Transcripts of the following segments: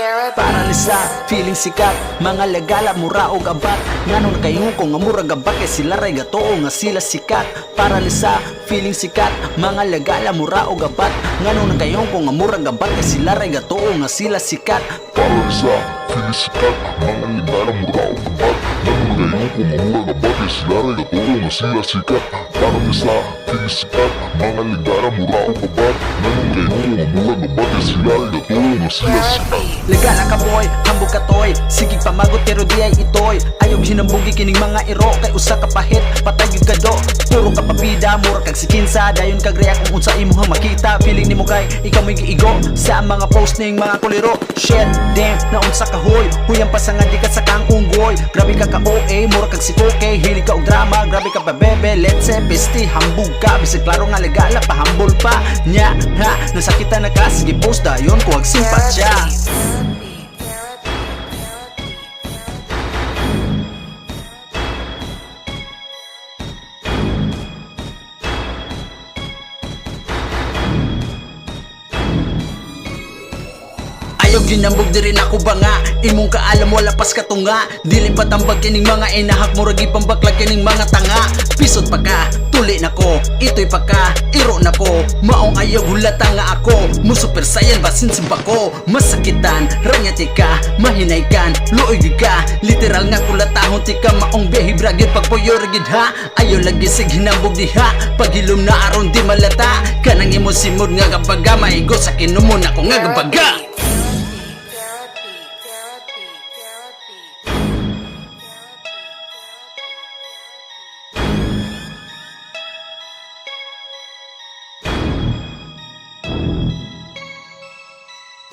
Para ni sa feeling sikat, mga lagala mura og abat. Ngano kayo ko nga mura gabat kay sila ray gatoo nga sila sikat. Para ni sa feeling sikat, mga lagala mura og abat. Ngano kayo ko nga mura gabat kay sila ray gatoo nga sila sikat. Para ni sa feeling sikat, mga lagala mura og abat. Ngano kayo ko nga mura gabat kay sila ray gatoo nga sila sikat. Para ni sa feeling sikat, mga lagala mura og abat. Ngano kayo ko nga mura gabat kay sila ray gatoo nga sila sikat. Legala ka boy, hambog ka toy. Sige pamagot pero di ay itoy. Ayog hinambugi kining mga iro. Kay usa ka pahit, patay gyud ka do. Puro ka papida, mura kag sikinsa. Dayon kag react kung unsa imong makita. Feeling nimo kay ikaw may giigo sa mga post ning mga kuliro. Shit, damn, na unsa ka hoy. Huyang pa sa nga di ka sa kang unggoy. Grabe ka OA, mura kag si okay. Hilig ka og drama, grabe ka pa bebe. Let's say besti, hambog ka. Bisig klaro nga legala, pahambol pa. Nya, ha, nasakitan na ka. Sige post dayon ko ag simpatya. Ayaw ginambog di rin ako ba nga. Imong kaalam wala pas katunga. Dili patambag kining mga inahak mo ragi pambaklag kining mga tanga. Pisot pa ka, tuli na ko. Ito'y pa ka, iro na ko. Maong ayaw hulata nga ako. Mo super saiyan basin simba ko. Masakitan, ranyati ka, mahinaykan, luoy ka. Literal nga kulatahon ti ka maong biyahe bragid pagpuyo rigid ha. Ayaw lagi sig hinambog diha. Paghilom na aron di malata. Kanang imo simod nga gabaga maigo sa kinumon ako nga gabaga.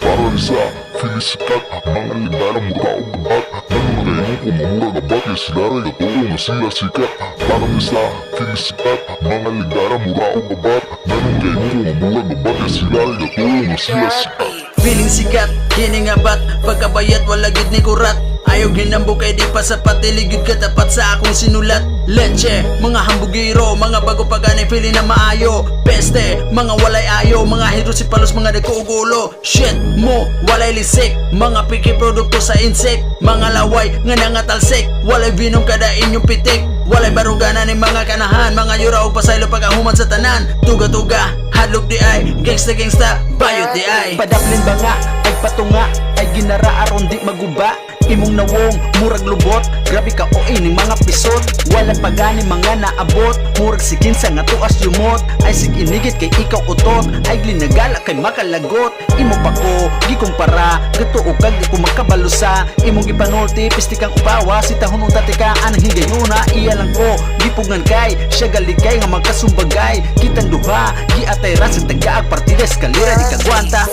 Para ni sa feeling sikat, mga lagala mura og abat. Ngano kayo ko nga mura gabat kay sila ray gatoo nga sila sikat. Para ni sa feeling sikat, mga lagala mura og abat. Ngano kayo ko nga mura gabat kay sila ray gatoo nga sila sikat. Feeling sikat, kining abat. Pagkabayat wala gid ni kurat. Ayaw ginambog kay di pa sapat. Iligid ka tapat sa akong sinulat. Leche, mga hambugiro, mga bago pagani feeling na maayo. Peste, mga walay ayo, mga hidrosipalos, mga nagkuugulo. Shit mo, walay lisik, mga piki produkto sa insect. Mga laway, nga nangatalsik, walay binom kada inyong pitik. Walay barugana ni mga kanahan, mga yura o pasaylo pagkahuman sa tanan. Tuga-tuga, hadlok di ay, gangsta-gangsta, bayot di ay. Padaplin ba nga, ay patunga, ay ginara aron di maguba. Imong nawong, murag lubot, grabe ka o ining mga pisot. Walang pagani mga naabot, murag sikinsa nga tuas yumot. Ay sig inigit kay ikaw utot, ay linagala kay makalagot. Imo pa ko, gikumpara, gato o kag di ko makabalusa. Imong ipanulti, pisti kang upawa, si tahon unta tika anang higayuna. Iya lang ko, gipugan kay, siya galigay nga magkasumbagay. Kitang duha, giatay ra sa tagaag partida eskalera di kagwanta.